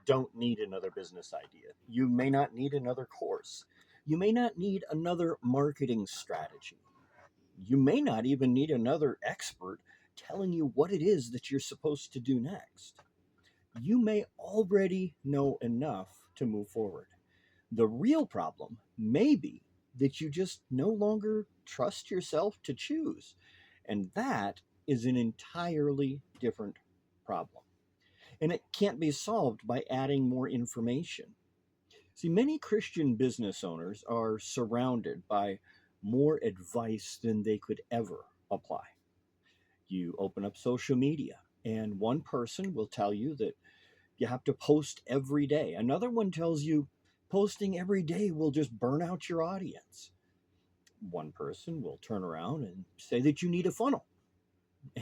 don't need another business idea. You may not need another course. You may not need another marketing strategy. You may not even need another expert telling you what it is that you're supposed to do next. You may already know enough to move forward. The real problem may be that you just no longer trust yourself to choose. And that is an entirely different problem. And it can't be solved by adding more information. See, many Christian business owners are surrounded by more advice than they could ever apply. You open up social media, and one person will tell you that you have to post every day. Another one tells you posting every day will just burn out your audience. One person will turn around and say that you need a funnel,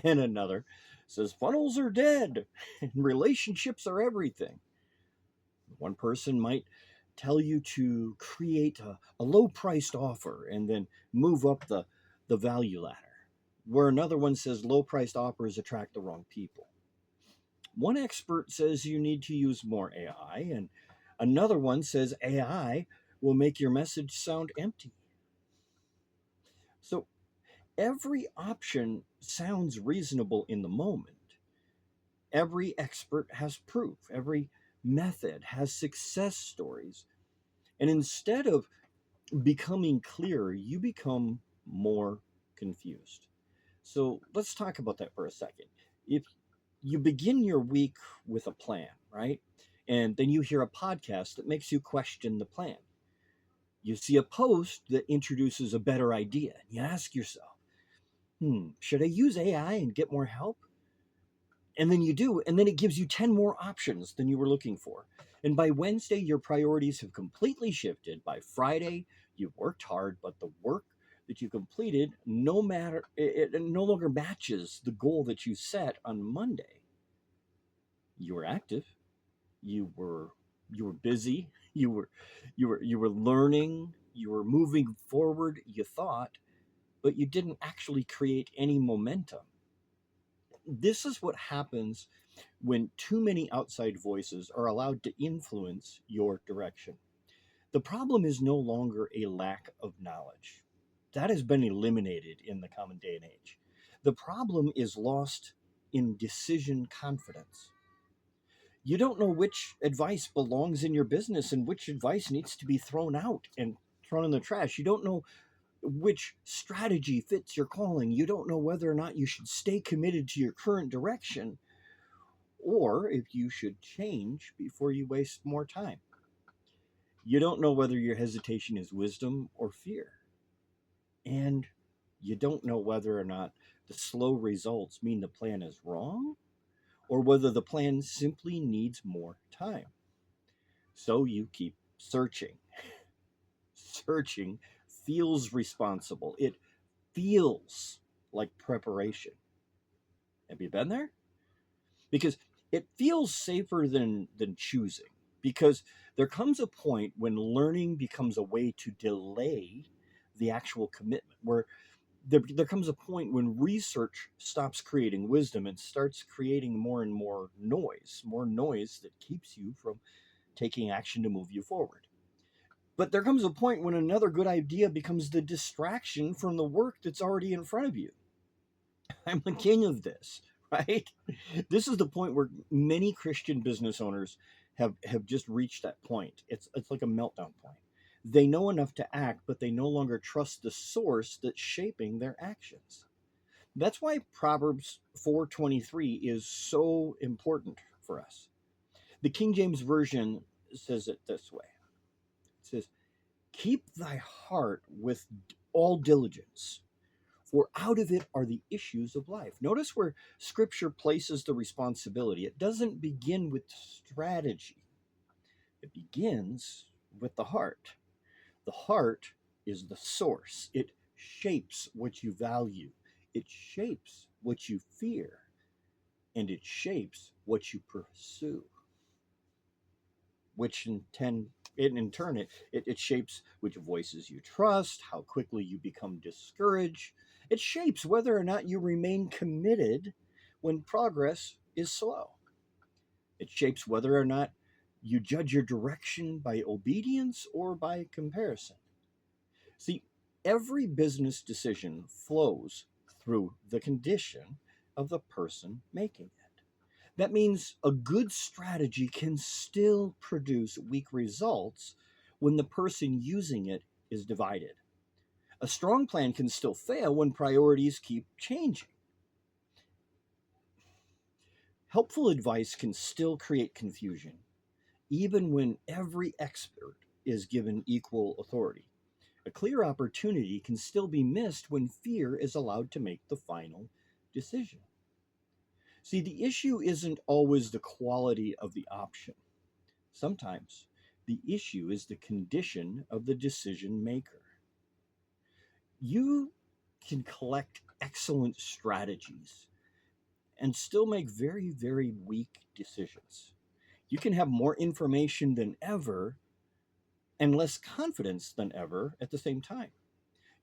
and another says funnels are dead and relationships are everything. One person might tell you to create a low priced offer and then move up the value ladder, where another one says low priced offers attract the wrong people. One expert says you need to use more AI, and another one says AI will make your message sound empty. So every option sounds reasonable in the moment. Every expert has proof, every method has success stories. And instead of becoming clearer, you become more confused. So let's talk about that for a second. If you begin your week with a plan, right? And then you hear a podcast that makes you question the plan. You see a post that introduces a better idea, and you ask yourself, should I use AI and get more help? And then you do, and then it gives you 10 more options than you were looking for. And by Wednesday, your priorities have completely shifted. By Friday, you've worked hard, but the work that you completed it no longer matches the goal that you set on Monday. You were active, you were busy, you were learning, you were moving forward, you thought, but you didn't actually create any momentum. This is what happens when too many outside voices are allowed to influence your direction. The problem is no longer a lack of knowledge. That has been eliminated in the common day and age. The problem is lost in decision confidence. You don't know which advice belongs in your business and which advice needs to be thrown out and thrown in the trash. You don't know which strategy fits your calling. You don't know whether or not you should stay committed to your current direction or if you should change before you waste more time. You don't know whether your hesitation is wisdom or fear. And you don't know whether or not the slow results mean the plan is wrong or whether the plan simply needs more time. So you keep searching. Searching feels responsible. It feels like preparation. Have you been there? Because it feels safer than choosing. Because there comes a point when learning becomes a way to delay the actual commitment, where there comes a point when research stops creating wisdom and starts creating more noise that keeps you from taking action to move you forward. But there comes a point when another good idea becomes the distraction from the work that's already in front of you. I'm the king of this, right? This is the point where many Christian business owners have just reached that point. It's like a meltdown point. They know enough to act, but they no longer trust the source that's shaping their actions. That's why Proverbs 4:23 is so important for us. The King James Version says it this way. It says, "Keep thy heart with all diligence, for out of it are the issues of life." Notice where scripture places the responsibility. It doesn't begin with strategy, it begins with the heart. The heart is the source, it shapes what you value, it shapes what you fear, and it shapes what you pursue. Which in turn it shapes which voices you trust, how quickly you become discouraged. It shapes whether or not you remain committed when progress is slow. It shapes whether or not You judge your direction by obedience or by comparison. See, every business decision flows through the condition of the person making it. That means a good strategy can still produce weak results when the person using it is divided. A strong plan can still fail when priorities keep changing. Helpful advice can still create confusion, even when every expert is given equal authority. A clear opportunity can still be missed when fear is allowed to make the final decision. See, the issue isn't always the quality of the option. Sometimes the issue is the condition of the decision maker. You can collect excellent strategies and still make very, very weak decisions. You can have more information than ever and less confidence than ever at the same time.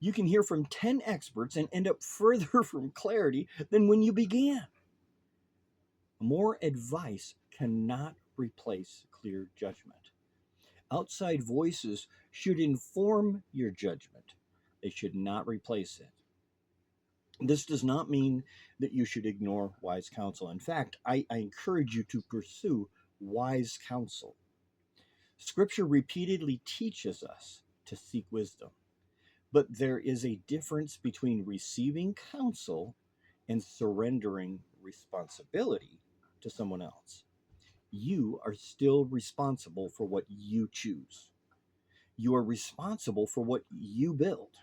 You can hear from 10 experts and end up further from clarity than when you began. More advice cannot replace clear judgment. Outside voices should inform your judgment, they should not replace it. This does not mean that you should ignore wise counsel. In fact, I encourage you to pursue wise counsel. Scripture repeatedly teaches us to seek wisdom, but there is a difference between receiving counsel and surrendering responsibility to someone else. You are still responsible for what you choose. You are responsible for what you build.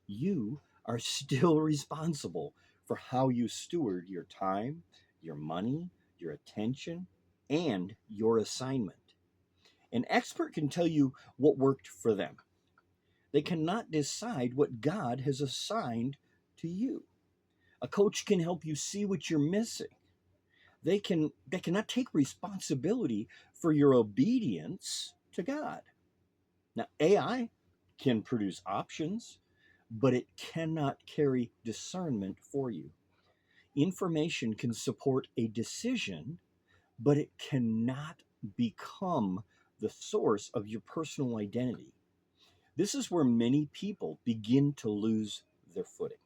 You are still responsible for how you steward your time, your money, your attention, and your assignment. An expert can tell you what worked for them. They cannot decide what God has assigned to you. A coach can help you see what you're missing. They cannot take responsibility for your obedience to God. Now, AI can produce options, but it cannot carry discernment for you. Information can support a decision, but it cannot become the source of your personal identity. This is where many people begin to lose their footing.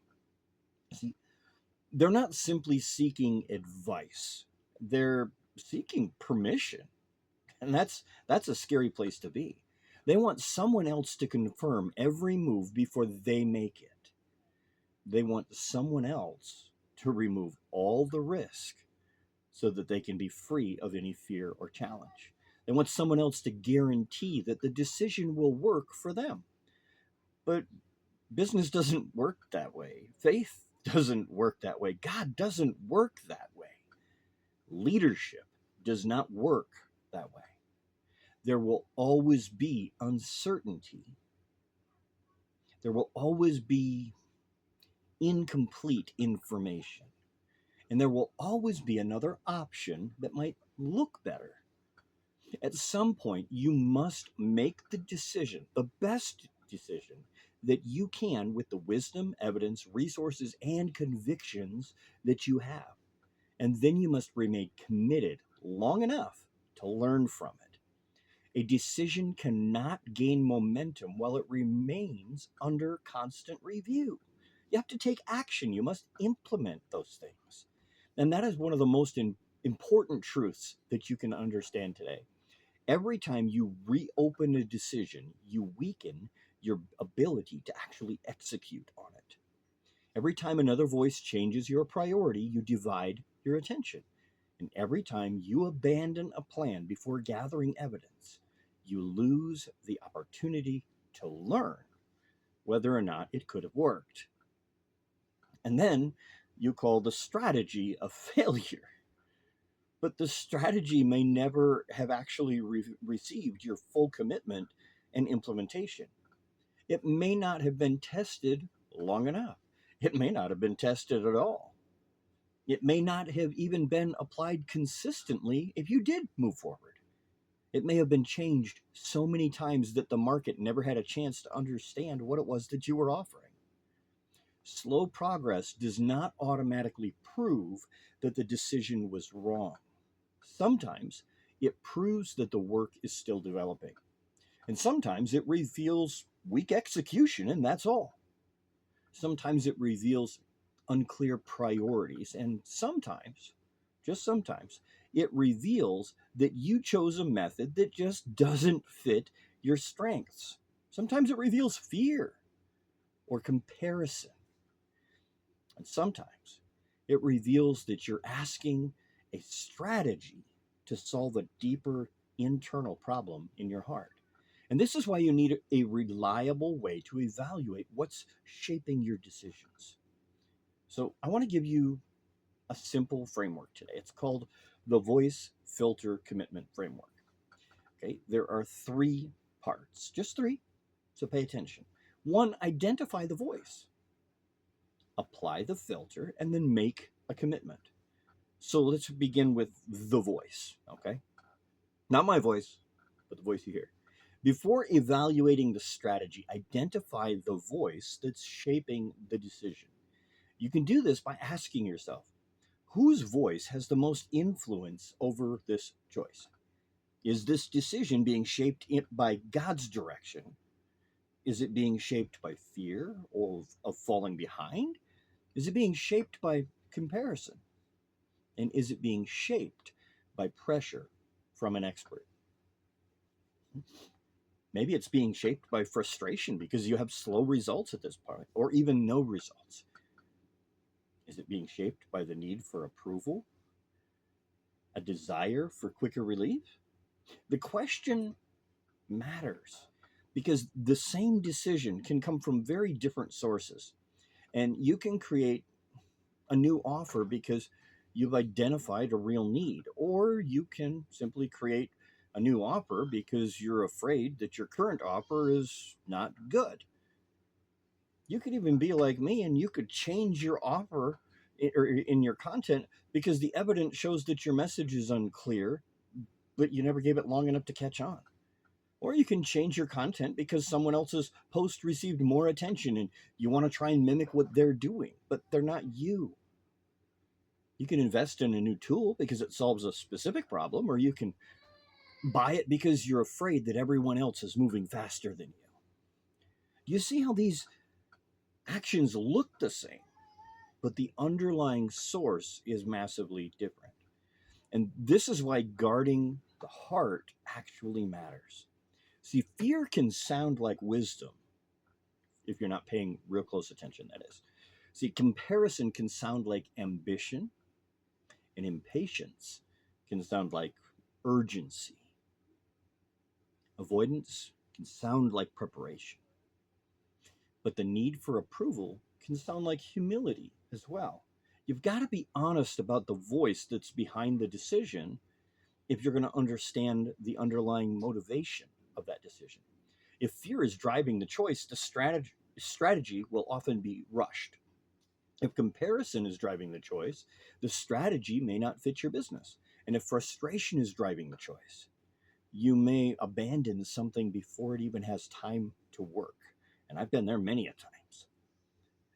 See, they're not simply seeking advice, they're seeking permission. And that's a scary place to be. They want someone else to confirm every move before they make it. They want someone else to remove all the risk so that they can be free of any fear or challenge. They want someone else to guarantee that the decision will work for them. But business doesn't work that way. Faith doesn't work that way. God doesn't work that way. Leadership does not work that way. There will always be uncertainty. There will always be incomplete information. And there will always be another option that might look better. At some point, you must make the decision, the best decision that you can with the wisdom, evidence, resources, and convictions that you have. And then you must remain committed long enough to learn from it. A decision cannot gain momentum while it remains under constant review. You have to take action. You must implement those things. And that is one of the most important truths that you can understand today. Every time you reopen a decision, you weaken your ability to actually execute on it. Every time another voice changes your priority, you divide your attention. And every time you abandon a plan before gathering evidence, you lose the opportunity to learn whether or not it could have worked. And then you call the strategy a failure. But the strategy may never have actually received your full commitment and implementation. It may not have been tested long enough. It may not have been tested at all. It may not have even been applied consistently if you did move forward. It may have been changed so many times that the market never had a chance to understand what it was that you were offering. Slow progress does not automatically prove that the decision was wrong. Sometimes it proves that the work is still developing. And sometimes it reveals weak execution, and that's all. Sometimes it reveals unclear priorities, and sometimes, just sometimes, it reveals that you chose a method that just doesn't fit your strengths. Sometimes it reveals fear or comparison, and sometimes it reveals that you're asking a strategy to solve a deeper internal problem in your heart. And this is why you need a reliable way to evaluate what's shaping your decisions. So, I want to give you a simple framework today. It's called the Voice Filter Commitment Framework. Okay, there are three parts, just three, so pay attention. One, identify the voice, apply the filter, and then make a commitment. So let's begin with the voice, okay? Not my voice, but the voice you hear. Before evaluating the strategy, identify the voice that's shaping the decision. You can do this by asking yourself, whose voice has the most influence over this choice? Is this decision being shaped by God's direction? Is it being shaped by fear or of falling behind? Is it being shaped by comparison? And is it being shaped by pressure from an expert? Maybe it's being shaped by frustration because you have slow results at this point, or even no results. Is it being shaped by the need for approval? A desire for quicker relief? The question matters because the same decision can come from very different sources. And you can create a new offer because you've identified a real need, or you can simply create a new offer because you're afraid that your current offer is not good. You could even be like me and you could change your offer or in your content because the evidence shows that your message is unclear, but you never gave it long enough to catch on. Or you can change your content because someone else's post received more attention and you want to try and mimic what they're doing, but they're not you. You can invest in a new tool because it solves a specific problem, or you can buy it because you're afraid that everyone else is moving faster than you. Do you see how these actions look the same, but the underlying source is massively different? And this is why guarding the heart actually matters. See, fear can sound like wisdom if you're not paying real close attention, that is. See, comparison can sound like ambition, and impatience can sound like urgency. Avoidance can sound like preparation. But the need for approval can sound like humility as well. You've got to be honest about the voice that's behind the decision if you're going to understand the underlying motivation of that decision. If fear is driving the choice, the strategy will often be rushed. If comparison is driving the choice, the strategy may not fit your business. And if frustration is driving the choice, you may abandon something before it even has time to work. And I've been there many a times.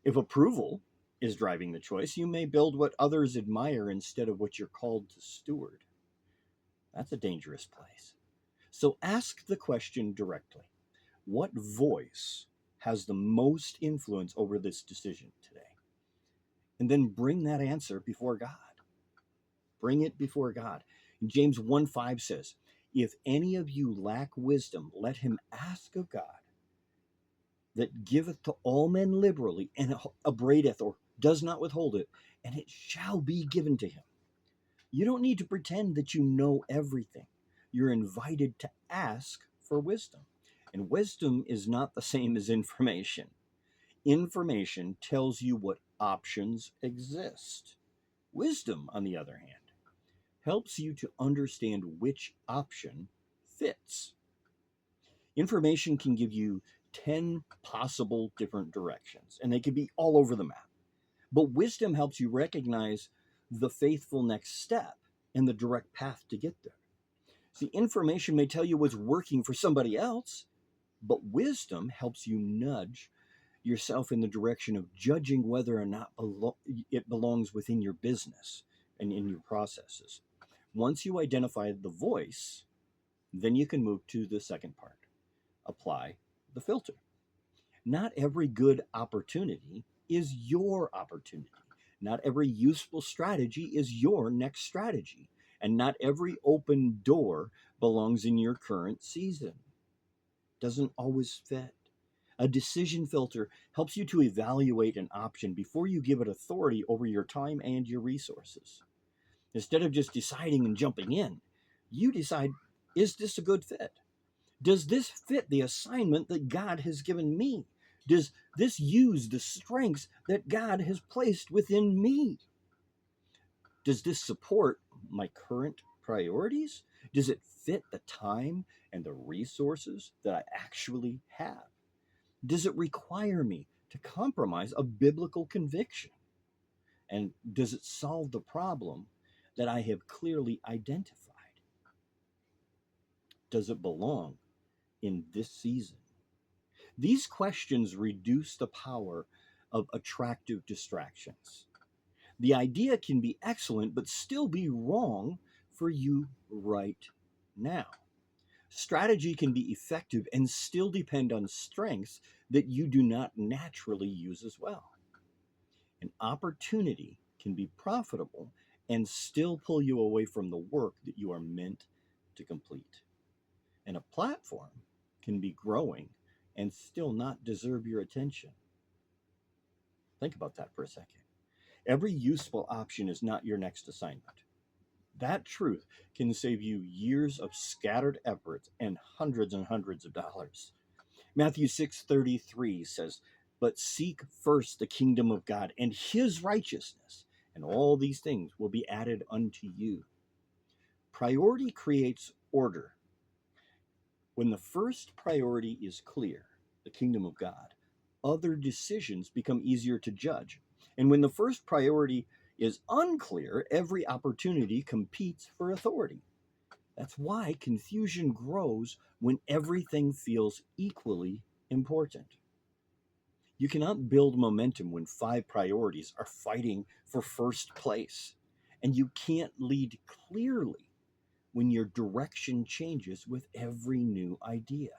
If approval is driving the choice, you may build what others admire instead of what you're called to steward. That's a dangerous place. So ask the question directly. What voice has the most influence over this decision today? And then bring that answer before God. Bring it before God. James 1:5 says, if any of you lack wisdom, let him ask of God, that giveth to all men liberally and upbraideth or does not withhold it, and it shall be given to him. You don't need to pretend that you know everything. You're invited to ask for wisdom. And wisdom is not the same as information. Information tells you what options exist. Wisdom, on the other hand, helps you to understand which option fits. Information can give you 10 possible different directions, and they can be all over the map. But wisdom helps you recognize the faithful next step and the direct path to get there. See, information may tell you what's working for somebody else, but wisdom helps you nudge yourself in the direction of judging whether or not it belongs within your business and in your processes. Once you identify the voice, then you can move to the second part: apply the filter. Not every good opportunity is your opportunity. Not every useful strategy is your next strategy. And not every open door belongs in your current season. Doesn't always fit. A decision filter helps you to evaluate an option before you give it authority over your time and your resources. Instead of just deciding and jumping in, you decide, is this a good fit? Does this fit the assignment that God has given me? Does this use the strengths that God has placed within me? Does this support my current priorities? Does it fit the time and the resources that I actually have? Does it require me to compromise a biblical conviction? And does it solve the problem that I have clearly identified? Does it belong in this season? These questions reduce the power of attractive distractions. The idea can be excellent, but still be wrong for you right now. Strategy can be effective and still depend on strengths that you do not naturally use as well. An opportunity can be profitable and still pull you away from the work that you are meant to complete. And a platform can be growing and still not deserve your attention. Think about that for a second. Every useful option is not your next assignment. That truth can save you years of scattered efforts and hundreds of dollars. Matthew 6:33 says, "But seek first the kingdom of God and his righteousness, and all these things will be added unto you." Priority creates order. When the first priority is clear, the kingdom of God, other decisions become easier to judge. And when the first priority is unclear, every opportunity competes for authority. That's why confusion grows when everything feels equally important. You cannot build momentum when 5 priorities are fighting for first place. And you can't lead clearly when your direction changes with every new idea.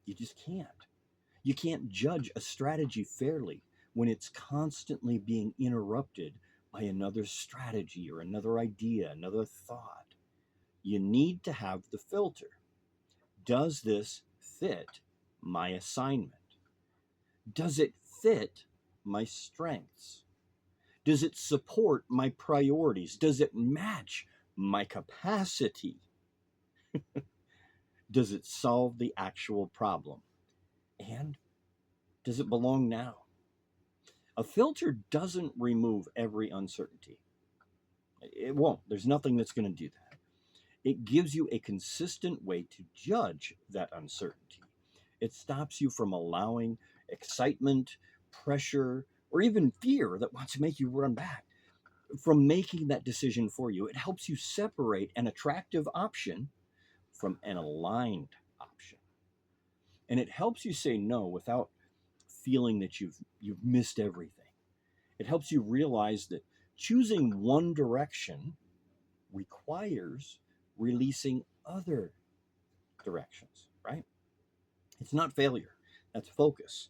You just can't. You can't judge a strategy fairly when it's constantly being interrupted by another strategy or another idea, another thought. You need to have the filter. Does this fit my assignment? Does it fit my strengths? Does it support my priorities? Does it match my capacity? Does it solve the actual problem? And does it belong now? A filter doesn't remove every uncertainty. It won't. There's nothing that's going to do that. It gives you a consistent way to judge that uncertainty. It stops you from allowing excitement, pressure, or even fear that wants to make you run back from making that decision for you. It helps you separate an attractive option from an aligned option. And it helps you say no without feeling that you've missed everything. It helps you realize that choosing one direction requires releasing other directions, right? It's not failure, that's focus.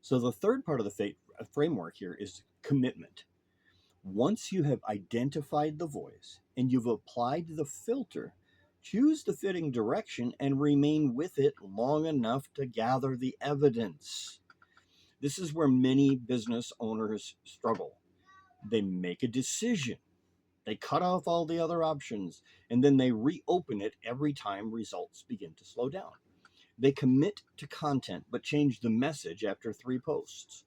So the third part of the framework here is commitment. Once you have identified the voice and you've applied the filter, choose the fitting direction and remain with it long enough to gather the evidence. This is where many business owners struggle. They make a decision, they cut off all the other options, and then they reopen it every time results begin to slow down. They commit to content but change the message after 3 posts.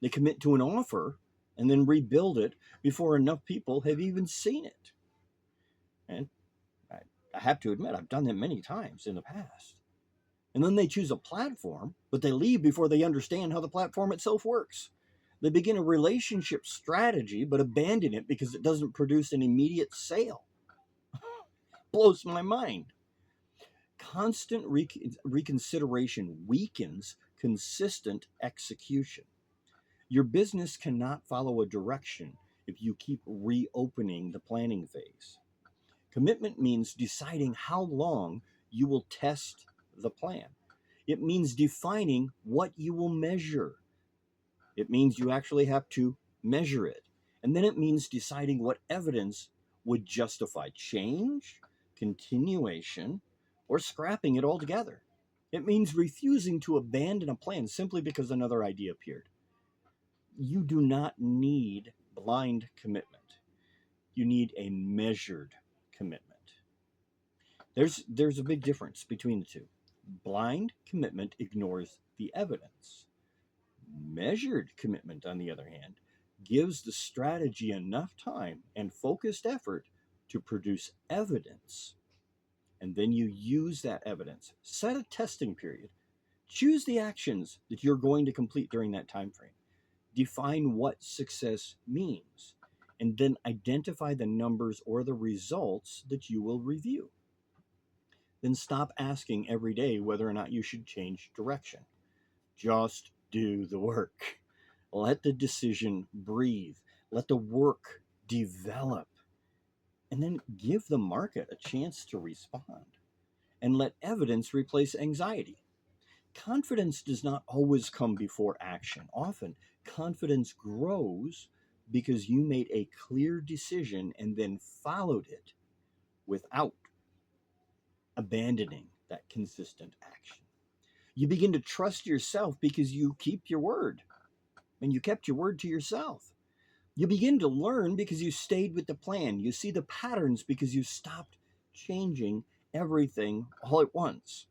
They commit to an offer and then rebuild it before enough people have even seen it. And I have to admit, I've done that many times in the past. And then they choose a platform, but they leave before they understand how the platform itself works. They begin a relationship strategy, but abandon it because it doesn't produce an immediate sale. Blows my mind. Constant reconsideration weakens consistent execution. Your business cannot follow a direction if you keep reopening the planning phase. Commitment means deciding how long you will test the plan. It means defining what you will measure. It means you actually have to measure it. And then it means deciding what evidence would justify change, continuation, or scrapping it altogether. It means refusing to abandon a plan simply because another idea appeared. You do not need blind commitment. You need a measured commitment. There's a big difference between the two. Blind commitment ignores the evidence. Measured commitment, on the other hand, gives the strategy enough time and focused effort to produce evidence. And then you use that evidence. Set a testing period. Choose the actions that you're going to complete during that time frame. Define what success means. And then identify the numbers or the results that you will review. Then stop asking every day whether or not you should change direction. Just do the work. Let the decision breathe. Let the work develop. And then give the market a chance to respond. And let evidence replace anxiety. Confidence does not always come before action. Often, confidence grows because you made a clear decision and then followed it without abandoning that consistent action. You begin to trust yourself because you keep your word, and you kept your word to yourself. You begin to learn because you stayed with the plan. You see the patterns because you stopped changing everything all at once.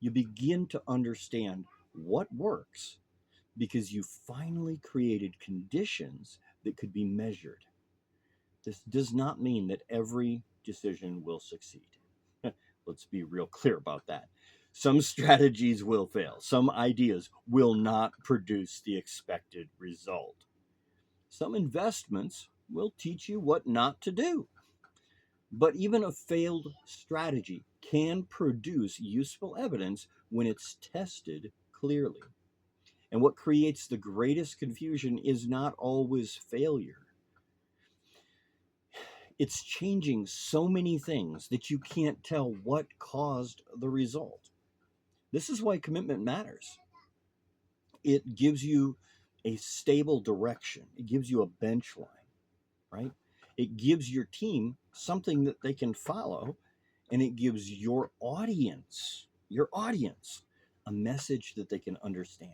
You begin to understand what works because you finally created conditions that could be measured. This does not mean that every decision will succeed. Let's be real clear about that. Some strategies will fail. Some ideas will not produce the expected result. Some investments will teach you what not to do. But even a failed strategy can produce useful evidence when it's tested clearly. And what creates the greatest confusion is not always failure. It's changing so many things that you can't tell what caused the result. This is why commitment matters. It gives you a stable direction, it gives you a bench line, right? It gives your team something that they can follow, and it gives your audience, a message that they can understand.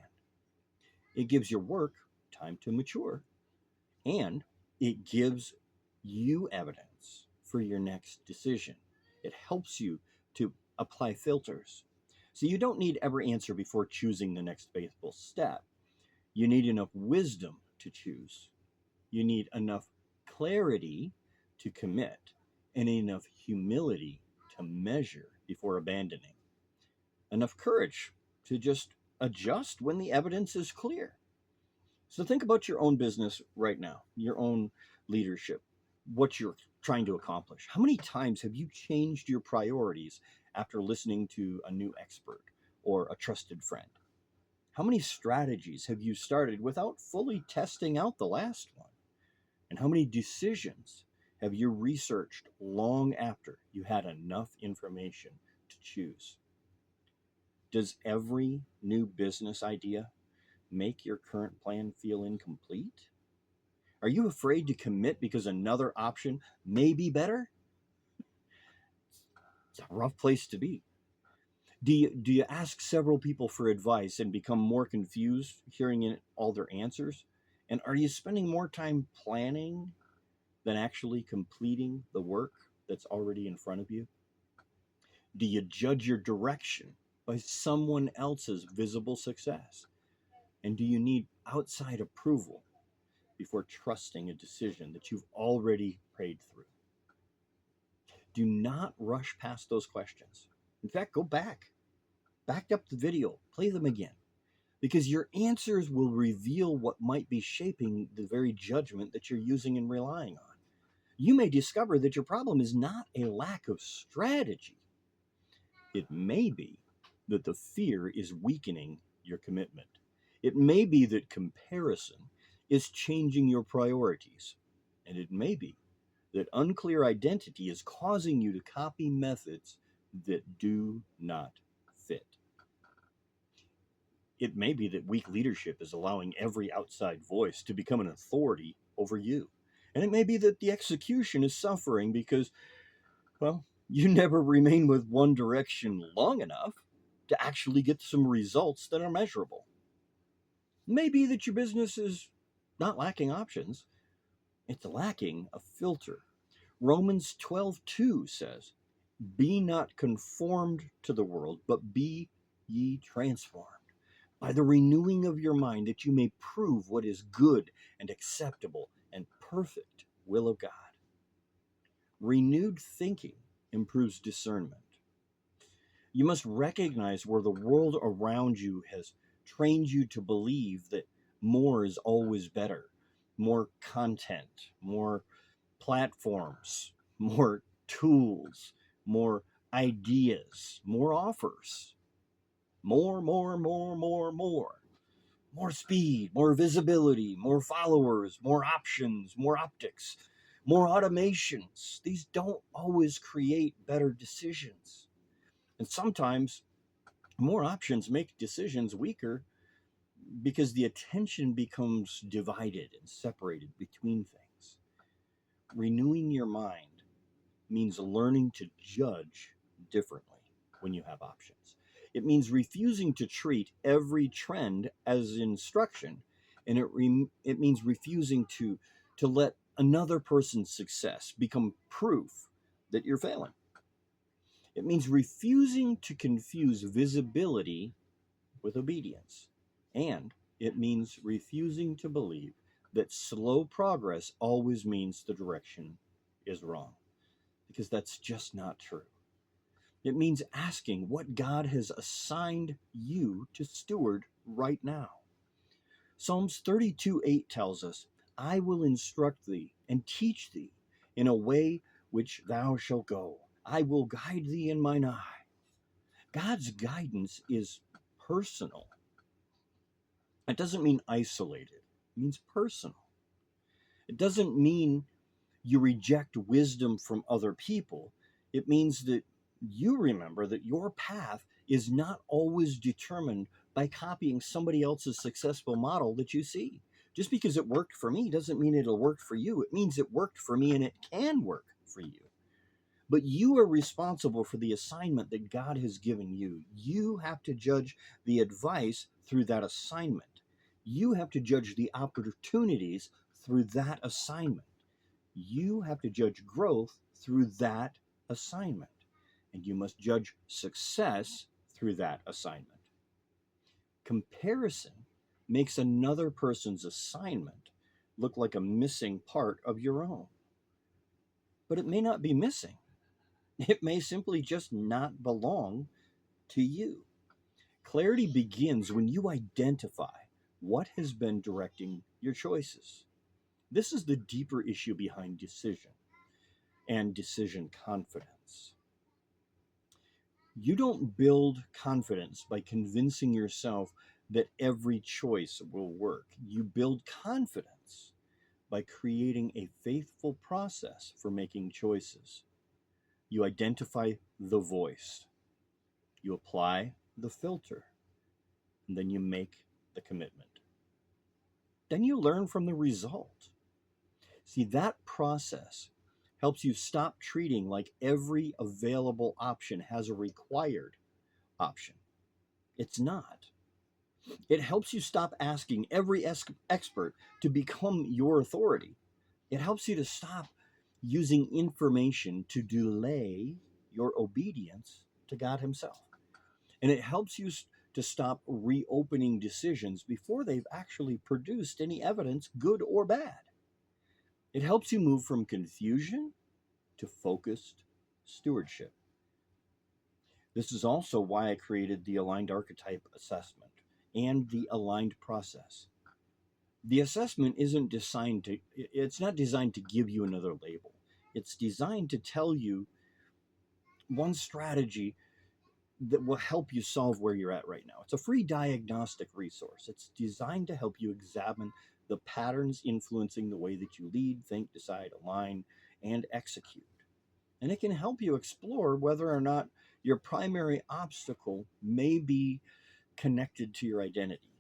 It gives your work time to mature, and it gives you evidence for your next decision. It helps you to apply filters. So you don't need every answer before choosing the next faithful step. You need enough wisdom to choose. You need enough clarity to commit, and enough humility to measure before abandoning. Enough courage to just adjust when the evidence is clear. So think about your own business right now, your own leadership, what you're trying to accomplish. How many times have you changed your priorities after listening to a new expert or a trusted friend? How many strategies have you started without fully testing out the last one? And how many decisions have you researched long after you had enough information to choose? Does every new business idea make your current plan feel incomplete? Are you afraid to commit because another option may be better? It's a rough place to be. Do you ask several people for advice and become more confused hearing all their answers? And are you spending more time planning than actually completing the work that's already in front of you? Do you judge your direction by someone else's visible success? And do you need outside approval before trusting a decision that you've already prayed through? Do not rush past those questions. In fact, go back up the video, play them again, because your answers will reveal what might be shaping the very judgment that you're using and relying on. You may discover that your problem is not a lack of strategy. It may be that the fear is weakening your commitment. It may be that comparison is changing your priorities. And it may be that unclear identity is causing you to copy methods that do not fit. It may be that weak leadership is allowing every outside voice to become an authority over you. And it may be that the execution is suffering because, well, you never remain with one direction long enough to actually get some results that are measurable. It may be that your business is not lacking options, it's lacking a filter. Romans 12:2 says, "Be not conformed to the world, but be ye transformed by the renewing of your mind, that you may prove what is good and acceptable and perfect will of God." Renewed thinking improves discernment. You must recognize where the world around you has trained you to believe that more is always better. More content, more platforms, more tools, more ideas, more offers, more speed, more visibility, more followers, more options, more optics, more automations. These don't always create better decisions. And sometimes more options make decisions weaker because the attention becomes divided and separated between things. Renewing your mind means learning to judge differently when you have options. It means refusing to treat every trend as instruction, and it means refusing to let another person's success become proof that you're failing. It means refusing to confuse visibility with obedience. And it means refusing to believe that slow progress always means the direction is wrong, because that's just not true. It means asking what God has assigned you to steward right now. Psalms 32:8 tells us, "I will instruct thee and teach thee in a way which thou shalt go. I will guide thee in mine eye." God's guidance is personal. It doesn't mean isolated, it means personal. It doesn't mean you reject wisdom from other people. It means that you remember that your path is not always determined by copying somebody else's successful model that you see. Just because it worked for me doesn't mean it'll work for you. It means it worked for me and it can work for you. But you are responsible for the assignment that God has given you. You have to judge the advice through that assignment. You have to judge the opportunities through that assignment. You have to judge growth through that assignment. And you must judge success through that assignment. Comparison makes another person's assignment look like a missing part of your own. But it may not be missing. It may simply just not belong to you. Clarity begins when you identify what has been directing your choices. This is the deeper issue behind decision and decision confidence. You don't build confidence by convincing yourself that every choice will work. You build confidence by creating a faithful process for making choices. You identify the voice, you apply the filter, and then you make the commitment. Then you learn from the result. See, that process helps you stop treating like every available option has a required option. It's not. It helps you stop asking every expert to become your authority. It helps you to stop using information to delay your obedience to God Himself. And it helps you to stop reopening decisions before they've actually produced any evidence, good or bad. It helps you move from confusion to focused stewardship. This is also why I created the aligned archetype assessment and the aligned process. The assessment isn't designed to it's not designed to give you another label. It's designed to tell you one strategy that will help you solve where you're at right now. It's a free diagnostic resource. It's designed to help you examine the patterns influencing the way that you lead, think, decide, align, and execute. And it can help you explore whether or not your primary obstacle may be connected to your identity,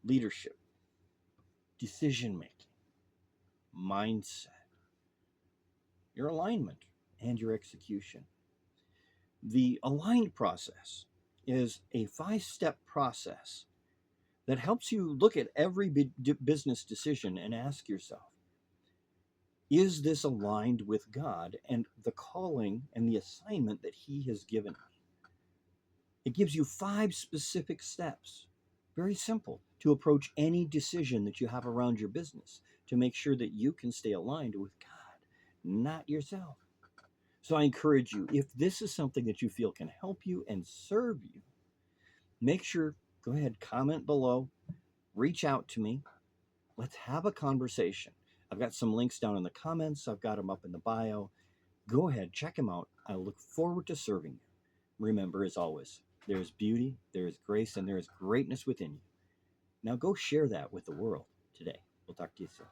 leadership, decision making, mindset, your alignment, and your execution. The aligned process is a 5-step process that helps you look at every business decision and ask yourself, is this aligned with God and the calling and the assignment that He has given me? It gives you 5 specific steps, very simple, to approach any decision that you have around your business to make sure that you can stay aligned with God, not yourself. So I encourage you, if this is something that you feel can help you and serve you, make sure, go ahead, comment below, reach out to me. Let's have a conversation. I've got some links down in the comments. I've got them up in the bio. Go ahead, check them out. I look forward to serving you. Remember, as always, there is beauty, there is grace, and there is greatness within you. Now go share that with the world today. We'll talk to you soon.